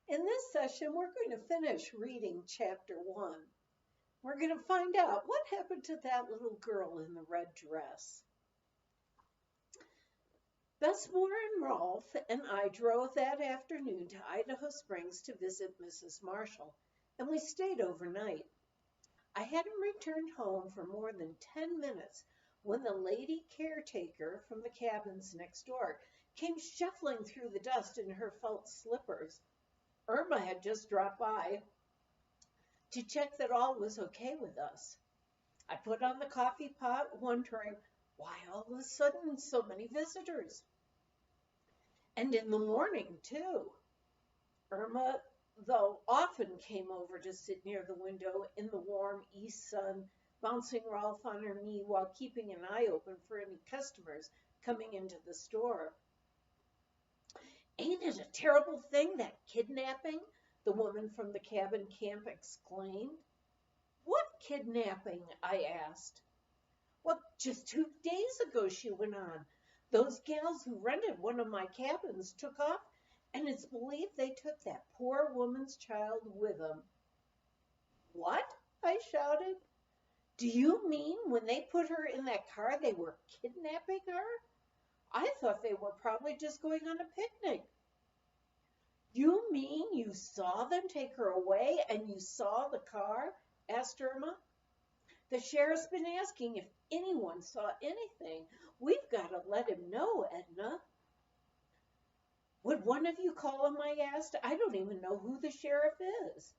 In this session, we're going to finish reading chapter 1. We're going to find out what happened to that little girl in the red dress. Besmore and Rolf and I drove that afternoon to Idaho Springs to visit Mrs. Marshall, and we stayed overnight. I hadn't returned home for more than 10 minutes when the lady caretaker from the cabins next door came shuffling through the dust in her felt slippers. Irma had just dropped by to check that all was okay with us. I put on the coffee pot, wondering why all of a sudden so many visitors. And in the morning, too. Irma, though, often came over to sit near the window in the warm east sun, bouncing Rolf on her knee while keeping an eye open for any customers coming into the store. "Ain't it a terrible thing, that kidnapping?" the woman from the cabin camp exclaimed. "What kidnapping?" I asked. "Well, just 2 days ago," she went on. "Those gals who rented one of my cabins took off, and it's believed they took that poor woman's child with them." "What?" I shouted. "Do you mean when they put her in that car they were kidnapping her? I thought they were probably just going on a picnic." "You mean you saw them take her away and you saw the car?" asked Irma. "The sheriff's been asking if anyone saw anything. We've got to let him know, Edna." "Would one of you call him?" I asked. "I don't even know who the sheriff is."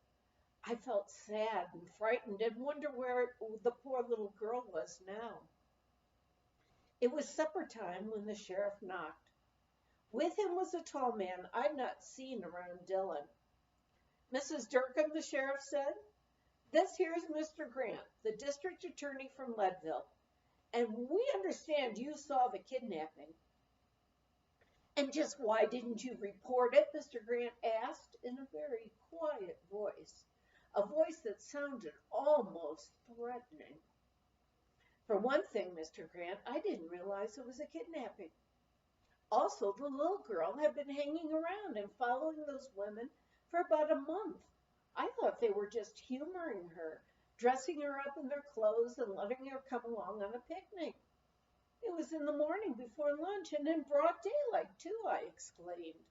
I felt sad and frightened and wondered where the poor little girl was now. It was supper time when the sheriff knocked. With him was a tall man I'd not seen around Dillon. "Mrs. Dercum," the sheriff said, "this here's Mr. Grant, the district attorney from Leadville, and we understand you saw the kidnapping." "And just why didn't you report it?" Mr. Grant asked in a very quiet voice, a voice that sounded almost threatening. "For one thing, Mr. Grant, I didn't realize it was a kidnapping. Also, the little girl had been hanging around and following those women for about a month. I thought they were just humoring her, dressing her up in their clothes and letting her come along on a picnic. It was in the morning before lunch and in broad daylight, too," I exclaimed.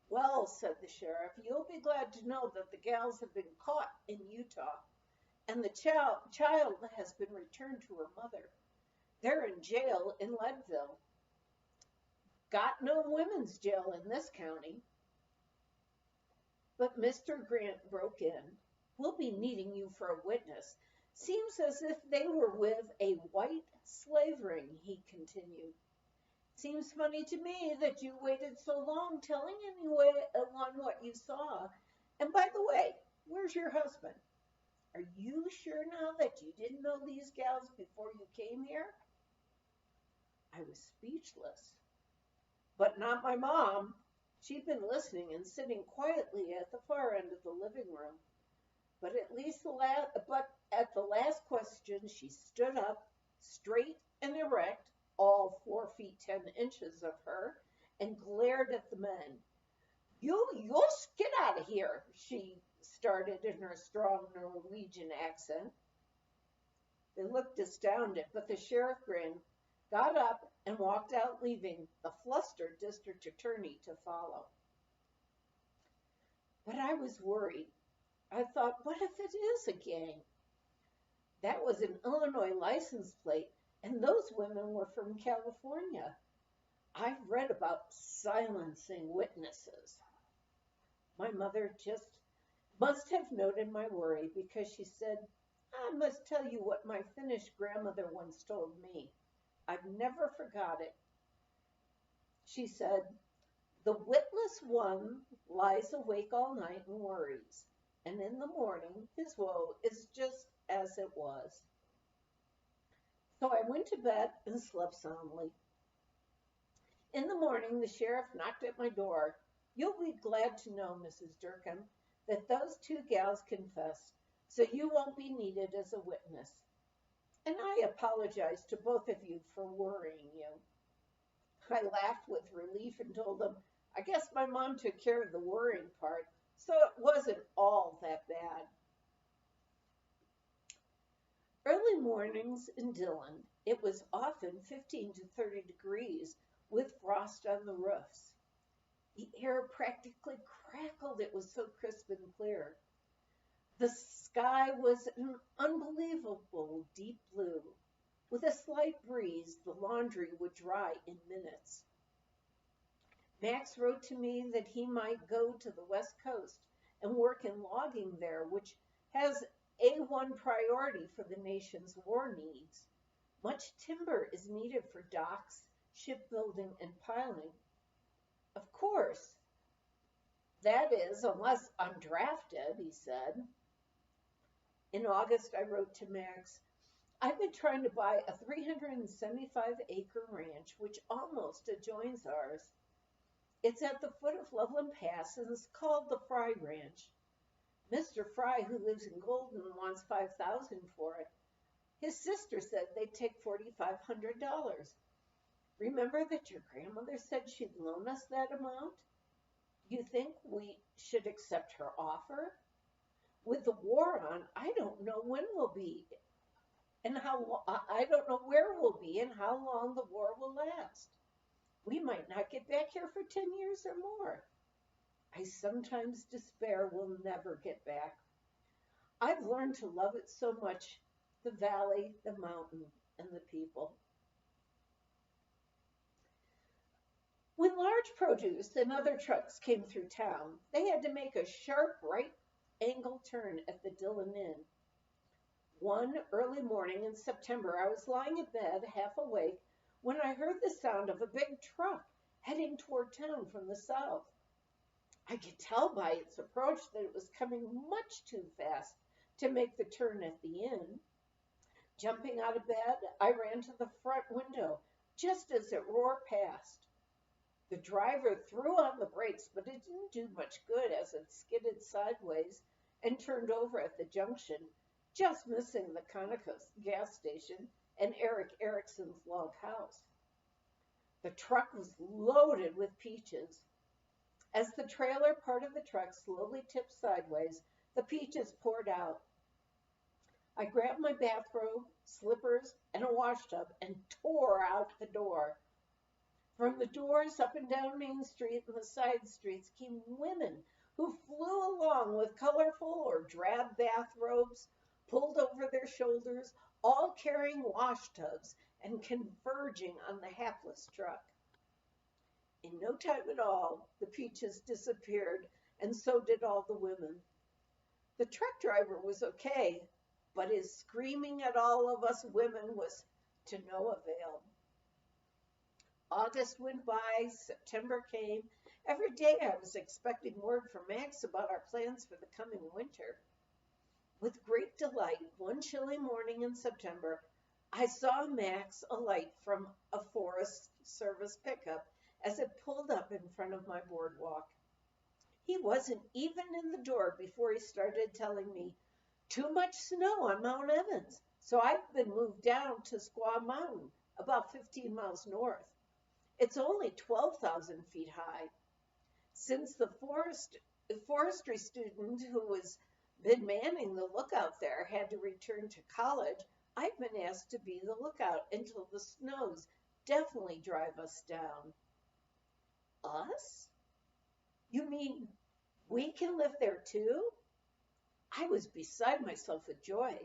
"Well," said the sheriff, "you'll be glad to know that the gals have been caught in Utah, and the child has been returned to her mother. They're in jail in Leadville. Got no women's jail in this county." But Mr. Grant broke in. "We'll be needing you for a witness. Seems as if they were with a white slave ring," he continued. "Seems funny to me that you waited so long telling anyone what you saw. And by the way, where's your husband? Are you sure now that you didn't know these gals before you came here?" I was speechless. But not my mom. She'd been listening and sitting quietly at the far end of the living room. But at the last question, she stood up, straight and erect, all 4 feet 10 inches of her, and glared at the men. You'll get out of here," she started in her strong Norwegian accent. They looked astounded, but the sheriff grinned, got up, and walked out, leaving the flustered district attorney to follow. But I was worried. I thought, what if it is a gang? That was an Illinois license plate, and those women were from California. I've read about silencing witnesses. My mother just must have noted my worry, because she said, "I must tell you what my Finnish grandmother once told me. I've never forgot it. She said, 'The witless one lies awake all night and worries, and in the morning his woe is just as it was.'" So I went to bed and slept soundly. In the morning, the sheriff knocked at my door. "You'll be glad to know, Mrs. Dercum, that those 2 gals confessed, so you won't be needed as a witness. And I apologize to both of you for worrying you." I laughed with relief and told them, I guess my mom took care of the worrying part, so it wasn't all that bad. Early mornings in Dillon, it was often 15 to 30 degrees with frost on the roofs. The air practically crackled, it was so crisp and clear. The sky was an unbelievable deep blue. With a slight breeze, the laundry would dry in minutes. Max wrote to me that he might go to the West Coast and work in logging there, which has A1 priority for the nation's war needs. Much timber is needed for docks, shipbuilding, and piling. Of course, that is, unless I'm drafted, he said. In August, I wrote to Max, I've been trying to buy a 375-acre ranch, which almost adjoins ours. It's at the foot of Loveland Pass and is called the Fry Ranch. Mr. Fry, who lives in Golden, wants $5,000 for it. His sister said they'd take $4,500. Remember that your grandmother said she'd loan us that amount? You think we should accept her offer? With the war on, I don't know when we'll be and I don't know where we'll be and how long the war will last. We might not get back here for 10 years or more. I sometimes despair we'll never get back. I've learned to love it so much, the valley, the mountain, and the people. When large produce and other trucks came through town, they had to make a sharp right angle turn at the Dillon Inn. One early morning in September, I was lying in bed, half awake, when I heard the sound of a big truck heading toward town from the south. I could tell by its approach that it was coming much too fast to make the turn at the inn. Jumping out of bed, I ran to the front window just as it roared past. The driver threw on the brakes, but it didn't do much good as it skidded sideways and turned over at the junction, just missing the Conoco's gas station and Eric Erickson's log house. The truck was loaded with peaches. As the trailer part of the truck slowly tipped sideways, the peaches poured out. I grabbed my bathrobe, slippers, and a wash tub and tore out the door. From the doors up and down Main Street and the side streets came women who flew along with colorful or drab bathrobes pulled over their shoulders, all carrying wash tubs and converging on the hapless truck. In no time at all, the peaches disappeared, and so did all the women. The truck driver was okay, but his screaming at all of us women was to no avail. August went by, September came. Every day I was expecting word from Max about our plans for the coming winter. With great delight, one chilly morning in September, I saw Max alight from a Forest Service pickup as it pulled up in front of my boardwalk. He wasn't even in the door before he started telling me, too much snow on Mount Evans, so I've been moved down to Squaw Mountain, about 15 miles north. It's only 12,000 feet high. Since the forestry student who was been manning the lookout there had to return to college, I've been asked to be the lookout until the snows definitely drive us down. Us? You mean we can live there too? I was beside myself with joy.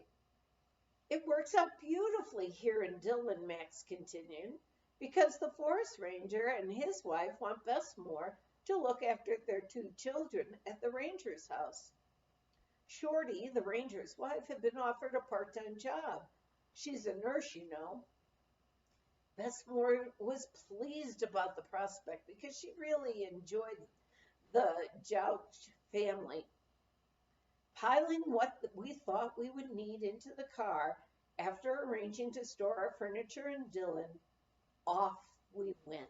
It works out beautifully here in Dillon, Max continued, because the forest ranger and his wife want Besmore to look after their 2 children at the ranger's house. Shorty, the ranger's wife, had been offered a part-time job. She's a nurse, you know. Besmore was pleased about the prospect because she really enjoyed the Jouch family. Piling what we thought we would need into the car after arranging to store our furniture in Dillon, off we went.